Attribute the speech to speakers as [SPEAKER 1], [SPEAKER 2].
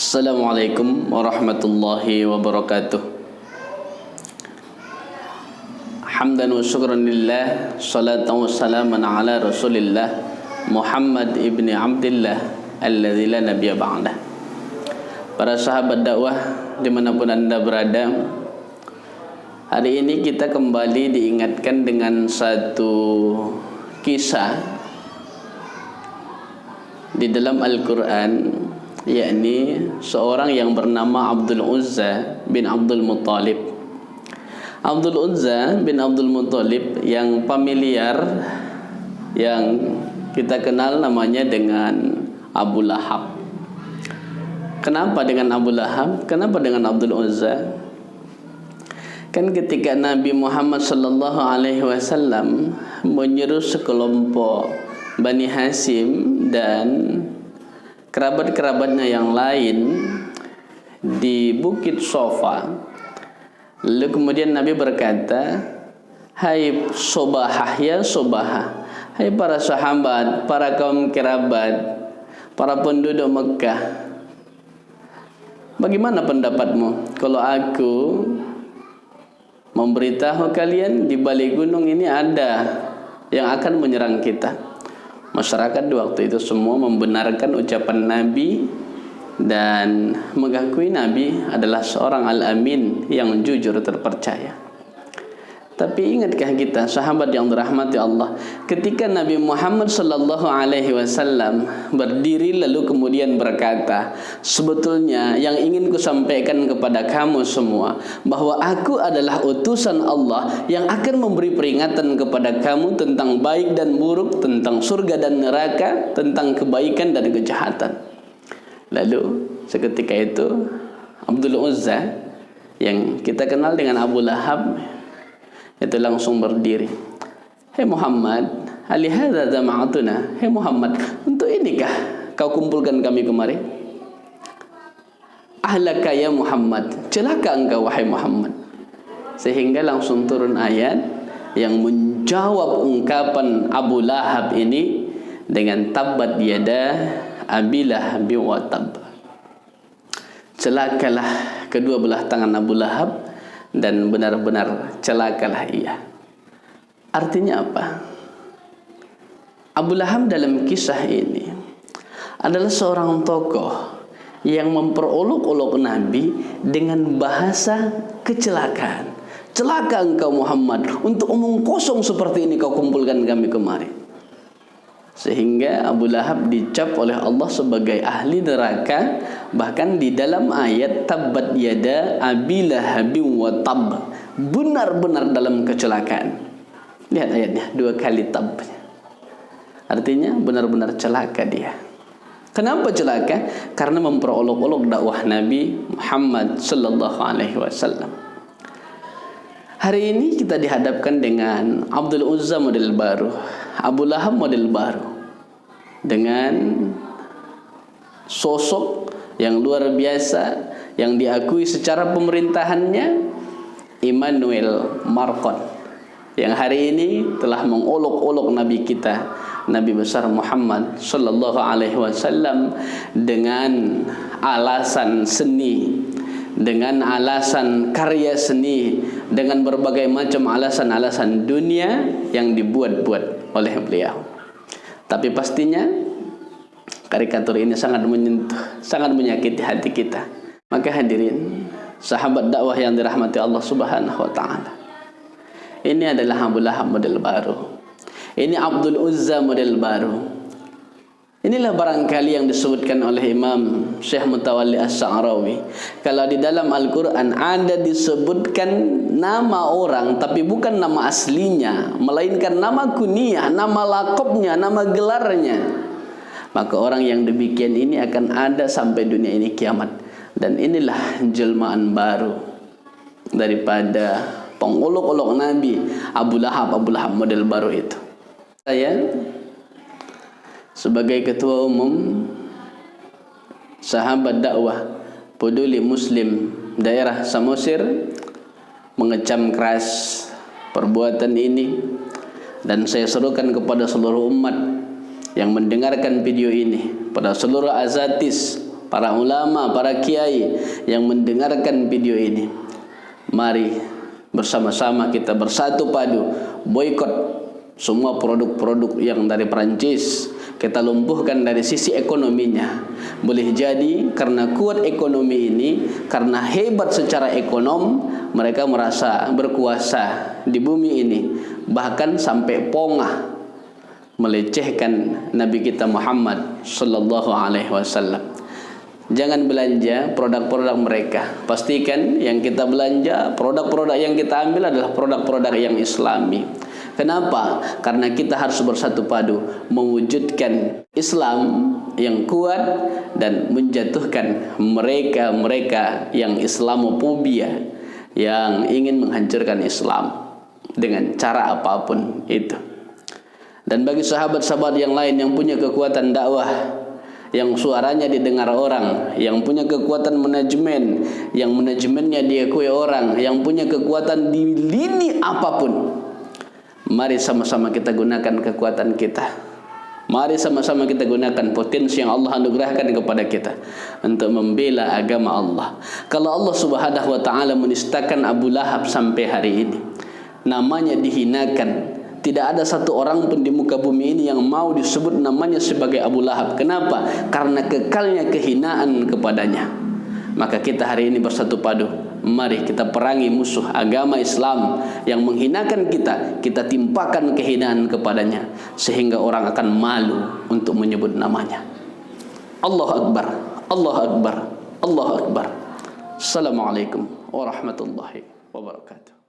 [SPEAKER 1] Assalamualaikum warahmatullahi wabarakatuh. Hamdan wa syukran lillah, salatan wa salaman ala rasulillah Muhammad ibni Abdillah alladzi la nabiyya ba'dah. Para sahabat dakwah dimanapun anda berada, hari ini kita kembali diingatkan dengan satu kisah di dalam Al-Quran, yakni seorang yang bernama Abdul Uzza bin Abdul Muttalib. Abdul Uzza bin Abdul Muttalib yang familiar, yang kita kenal namanya dengan Abu Lahab. Kenapa dengan Abu Lahab? Kenapa dengan Abdul Uzza? Kan ketika Nabi Muhammad sallallahu alaihi wasallam menyuruh sekelompok Bani Hashim dan kerabat-kerabatnya yang lain di Bukit Sofa, lalu kemudian Nabi berkata, "Hai Sobahah, ya Sobahah, hai para sahabat, para kaum kerabat, para penduduk Mekah, bagaimana pendapatmu kalau aku memberitahu kalian di balik gunung ini ada yang akan menyerang kita?" Masyarakat di waktu itu semua membenarkan ucapan Nabi dan mengakui Nabi adalah seorang al-amin yang jujur terpercaya. Tapi ingatkah kita, sahabat yang dirahmati Allah, ketika Nabi Muhammad sallallahu alaihi wasallam berdiri lalu kemudian berkata, "Sebetulnya yang ingin kusampaikan kepada kamu semua bahwa aku adalah utusan Allah yang akan memberi peringatan kepada kamu tentang baik dan buruk, tentang surga dan neraka, tentang kebaikan dan kejahatan." Lalu seketika itu Abdul Uzza yang kita kenal dengan Abu Lahab itu langsung berdiri. "Hei Muhammad, alihadza jama'atuna." Hei Muhammad, untuk inikah kau kumpulkan kami kemari? "Ahlaka ya Muhammad." Celaka engkau wahai Muhammad. Sehingga langsung turun ayat yang menjawab ungkapan Abu Lahab ini dengan tabbat yada Abi Lahab wa tab. Celakalah kedua belah tangan Abu Lahab dan benar-benar celakalah ia. Artinya apa? Abu Lahab dalam kisah ini adalah seorang tokoh yang memperolok-olok Nabi dengan bahasa kecelakaan. "Celaka engkau Muhammad, untuk omong kosong seperti ini kau kumpulkan kami kemari." Sehingga Abu Lahab dicap oleh Allah sebagai ahli neraka. Bahkan di dalam ayat tabbat yada Abi Lahab wa tab, benar-benar dalam kecelakaan. Lihat ayatnya, 2 kali tab. Artinya benar-benar celaka dia. Kenapa celaka? Karena memperolok-olok dakwah Nabi Muhammad sallallahu alaihi wasallam. Hari ini kita dihadapkan dengan Abdul Uzza model baru, Abu Lahab model baru, dengan sosok yang luar biasa yang diakui secara pemerintahannya, Immanuel Macron, yang hari ini telah mengolok-olok Nabi kita, Nabi besar Muhammad sallallahu alaihi wasallam, dengan alasan seni, dengan alasan karya seni, dengan berbagai macam alasan-alasan dunia yang dibuat-buat oleh beliau. Tapi pastinya karikatur ini sangat menyentuh, sangat menyakiti hati kita. Maka hadirin, sahabat dakwah yang dirahmati Allah Subhanahu wa taala, ini adalah Abu Lahab model baru. Ini Abdul Uzza model baru. Inilah barangkali yang disebutkan oleh Imam Syekh Mutawalli As-Sa'rawi. Kalau di dalam Al-Quran ada disebutkan nama orang, tapi bukan nama aslinya, melainkan nama kunyah, nama lakopnya, nama gelarnya, maka orang yang demikian ini akan ada sampai dunia ini kiamat. Dan inilah jelmaan baru daripada pengolok-olok Nabi, Abu Lahab model baru itu. Saya sebagai ketua umum sahabat dakwah peduli Muslim daerah Samosir mengecam keras perbuatan ini, dan saya serukan kepada seluruh umat yang mendengarkan video ini, pada seluruh azatis, para ulama, para kiai yang mendengarkan video ini, mari bersama-sama kita bersatu padu boikot semua produk-produk yang dari Perancis. Kita lumpuhkan dari sisi ekonominya. Boleh jadi karena kuat ekonomi ini, karena hebat secara ekonom, mereka merasa berkuasa di bumi ini, bahkan sampai pongah melecehkan Nabi kita Muhammad sallallahu alaihi wasallam. Jangan belanja produk-produk mereka. Pastikan yang kita belanja, produk-produk yang kita ambil adalah produk-produk yang Islami. Kenapa? Karena kita harus bersatu padu mewujudkan Islam yang kuat dan menjatuhkan mereka-mereka yang Islamofobia, yang ingin menghancurkan Islam dengan cara apapun itu. Dan bagi sahabat-sahabat yang lain yang punya kekuatan dakwah, yang suaranya didengar orang, yang punya kekuatan manajemen, yang manajemennya diakui orang, yang punya kekuatan di lini apapun, mari sama-sama kita gunakan kekuatan kita. Mari sama-sama kita gunakan potensi yang Allah anugerahkan kepada kita untuk membela agama Allah. Kalau Allah Subhanahu wa taala menistakan Abu Lahab sampai hari ini, namanya dihinakan, tidak ada satu orang pun di muka bumi ini yang mau disebut namanya sebagai Abu Lahab. Kenapa? Karena kekalnya kehinaan kepadanya. Maka kita hari ini bersatu padu, mari kita perangi musuh agama Islam yang menghinakan kita. Kita timpakan kehinaan kepadanya sehingga orang akan malu untuk menyebut namanya. Allahu Akbar, Allahu Akbar, Allahu Akbar. Assalamualaikum warahmatullahi wabarakatuh.